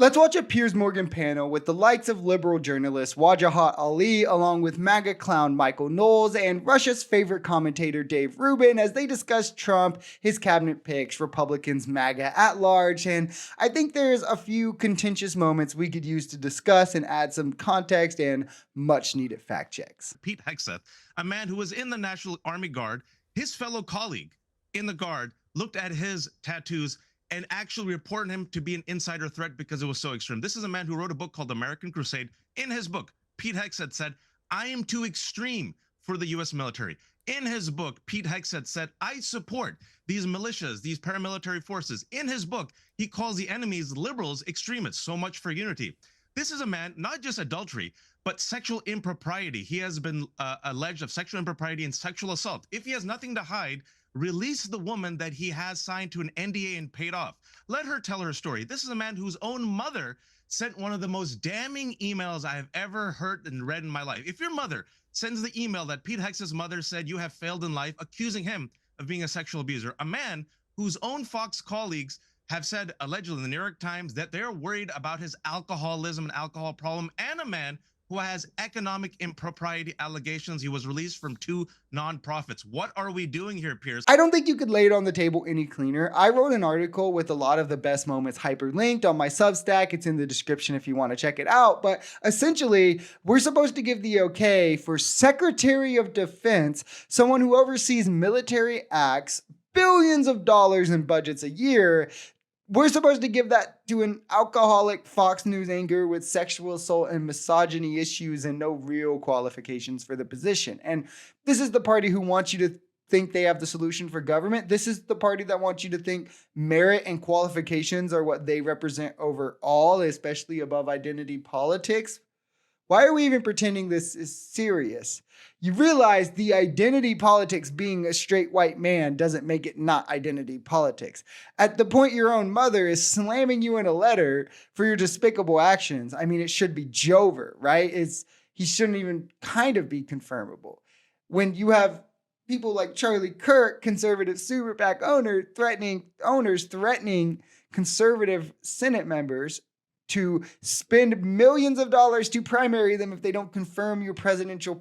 Let's watch a Piers Morgan panel with the likes of liberal journalist Wajahat Ali, along with MAGA clown Michael Knowles, and Russia's favorite commentator Dave Rubin as they discuss Trump, his cabinet picks, Republicans, MAGA at large. And I think there's a few contentious moments we could use to discuss and add some context and much needed fact checks. Pete Hegseth, a man who was in the National Army Guard, his fellow colleague in the Guard looked at his tattoos and actually reported him to be an insider threat because it was so extreme. This is a man who wrote a book called American Crusade. In his book, Pete Hegseth said, "I am too extreme for the US military." In his book, Pete Hegseth said, "I support these militias, these paramilitary forces." In his book, he calls the enemies liberals extremists. So much for unity. This is a man, not just adultery, but sexual impropriety. He has been alleged of sexual impropriety and sexual assault. If he has nothing to hide, release the woman that he has signed to an NDA and paid off. Let her tell her story. This is a man whose own mother sent one of the most damning emails I have ever heard and read in my life. If your mother sends the email that Pete Hegseth's mother said you have failed in life, accusing him of being a sexual abuser, a man whose own Fox colleagues have said, allegedly in the New York Times, that they're worried about his alcoholism and alcohol problem, and a man who has economic impropriety allegations. He was released from 2 nonprofits. What are we doing here, Piers? I don't think you could lay it on the table any cleaner. I wrote an article with a lot of the best moments hyperlinked on my Substack. It's in the description if you want to check it out. But essentially, we're supposed to give the okay for Secretary of Defense, someone who oversees military acts, billions of dollars in budgets a year. We're supposed to give that to an alcoholic Fox News anchor with sexual assault and misogyny issues and no real qualifications for the position. And this is the party who wants you to think they have the solution for government. This is the party that wants you to think merit and qualifications are what they represent overall, especially above identity politics. Why are we even pretending this is serious? You realize the identity politics being a straight white man doesn't make it not identity politics. At the point your own mother is slamming you in a letter for your despicable actions, I mean, it should be Jover, right? He shouldn't even kind of be confirmable. When you have people like Charlie Kirk, conservative super PAC owners threatening conservative Senate members to spend millions of dollars to primary them if they don't confirm your presidential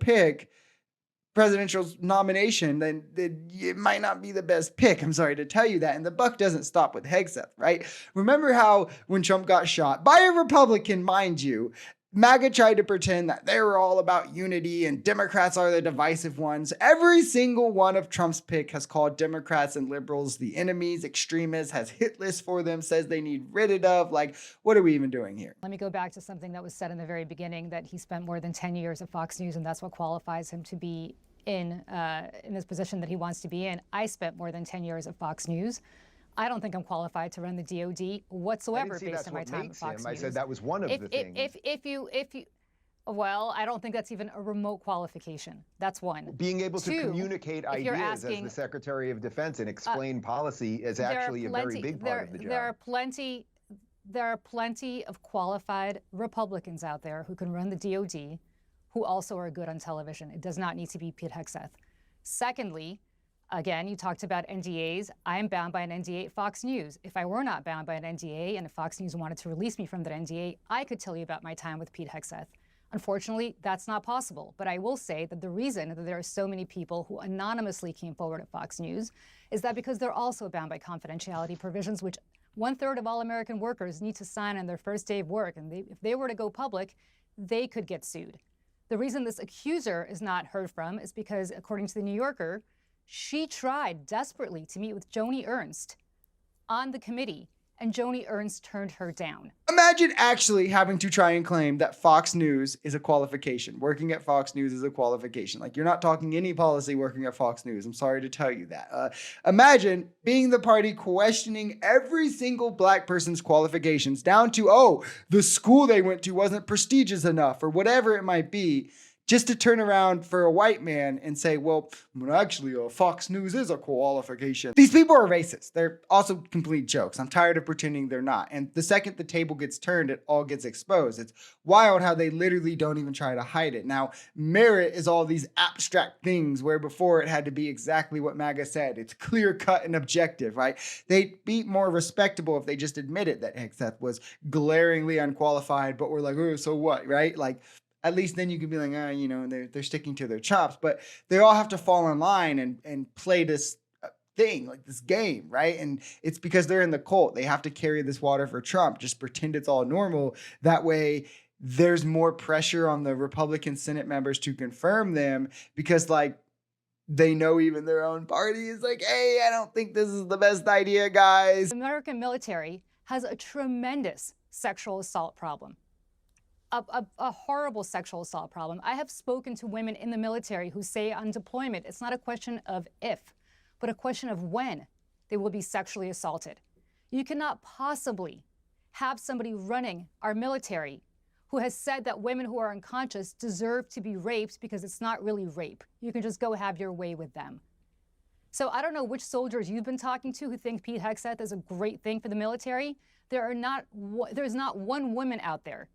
nomination, then it might not be the best pick. I'm sorry to tell you that. And the buck doesn't stop with Hegseth, right? Remember how when Trump got shot, by a Republican, mind you, MAGA tried to pretend that they were all about unity and Democrats are the divisive ones. Every single one of Trump's pick has called Democrats and liberals the enemies, extremists, has hit lists for them, says they need rid of. Like, what are we even doing here? Let me go back to something that was said in the very beginning, that he spent more than 10 years at Fox News, and that's what qualifies him to be in this position that he wants to be in. I spent more than 10 years at Fox News. I don't think I'm qualified to run the DOD whatsoever based on my time at Fox News. I said that was one of the things. If you, well, I don't think that's even a remote qualification. That's one. Being able to communicate ideas asking, as the Secretary of Defense and explain policy is actually a very big part of the job. There are plenty of qualified Republicans out there who can run the DOD, who also are good on television. It does not need to be Pete Hegseth. Secondly, again, you talked about NDAs. I am bound by an NDA at Fox News. If I were not bound by an NDA and if Fox News wanted to release me from that NDA, I could tell you about my time with Pete Hegseth. Unfortunately, that's not possible. But I will say that the reason that there are so many people who anonymously came forward at Fox News is that because they're also bound by confidentiality provisions, which 1/3 of all American workers need to sign on their first day of work. And if they were to go public, they could get sued. The reason this accuser is not heard from is because, according to the New Yorker, she tried desperately to meet with Joni Ernst on the committee, and Joni Ernst turned her down. Imagine actually having to try and claim that Fox News is a qualification. Working at Fox News is a qualification. Like, you're not talking any policy working at Fox News. I'm sorry to tell you that. Imagine being the party questioning every single black person's qualifications down to, oh, the school they went to wasn't prestigious enough or whatever it might be. just to turn around for a white man and say, well, actually, Fox News is a qualification. These people are racist. They're also complete jokes. I'm tired of pretending they're not. And the second the table gets turned, it all gets exposed. It's wild how they literally don't even try to hide it. Now, merit is all these abstract things where before it had to be exactly what MAGA said. It's clear cut and objective, right? They'd be more respectable if they just admitted that Hegseth was glaringly unqualified, but we're like, oh, so what, right? Like, at least then you can be like, they're sticking to their chops, but they all have to fall in line and play this thing, like this game, right? And it's because they're in the cult. They have to carry this water for Trump, just pretend it's all normal. That way there's more pressure on the Republican Senate members to confirm them because like they know even their own party is like, hey, I don't think this is the best idea, guys. The American military has a tremendous sexual assault problem. A horrible sexual assault problem. I have spoken to women in the military who say on deployment, it's not a question of if, but a question of when they will be sexually assaulted. You cannot possibly have somebody running our military who has said that women who are unconscious deserve to be raped because it's not really rape. You can just go have your way with them. So I don't know which soldiers you've been talking to who think Pete Hegseth is a great thing for the military. There's not one woman out there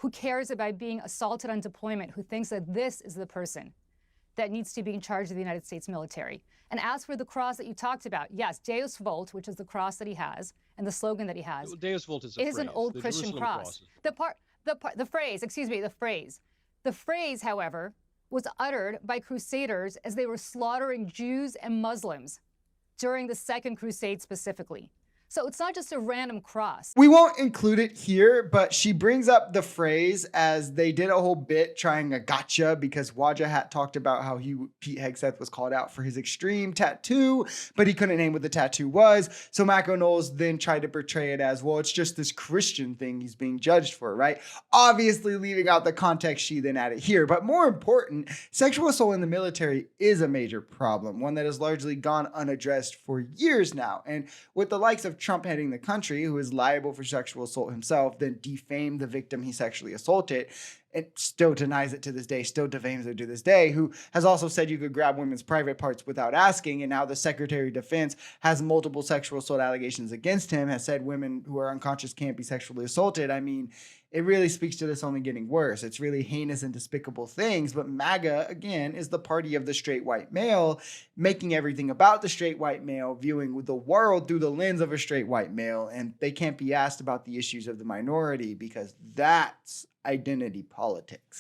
who cares about being assaulted on deployment, who thinks that this is the person that needs to be in charge of the United States military. And as for the cross that you talked about, yes, Deus Vult, which is the cross that he has, and the slogan that he has, Deus Vult is an old Christian cross. The phrase, however, was uttered by crusaders as they were slaughtering Jews and Muslims during the Second Crusade specifically. So it's not just a random cross. We won't include it here, but she brings up the phrase as they did a whole bit trying a gotcha because Wajahat talked about how Pete Hegseth was called out for his extreme tattoo, but he couldn't name what the tattoo was. So Mac O'Knowles then tried to portray it as, well, it's just this Christian thing he's being judged for, right? Obviously leaving out the context she then added here. But more important, sexual assault in the military is a major problem, one that has largely gone unaddressed for years now. And with the likes of Trump heading the country, who is liable for sexual assault himself, then defame the victim he sexually assaulted, and still denies it to this day, still defames her to this day, who has also said you could grab women's private parts without asking, and now the Secretary of Defense has multiple sexual assault allegations against him, has said women who are unconscious can't be sexually assaulted. I mean, it really speaks to this only getting worse. It's really heinous and despicable things, but MAGA, again, is the party of the straight white male, making everything about the straight white male, viewing the world through the lens of a straight white male, and they can't be asked about the issues of the minority because that's identity politics.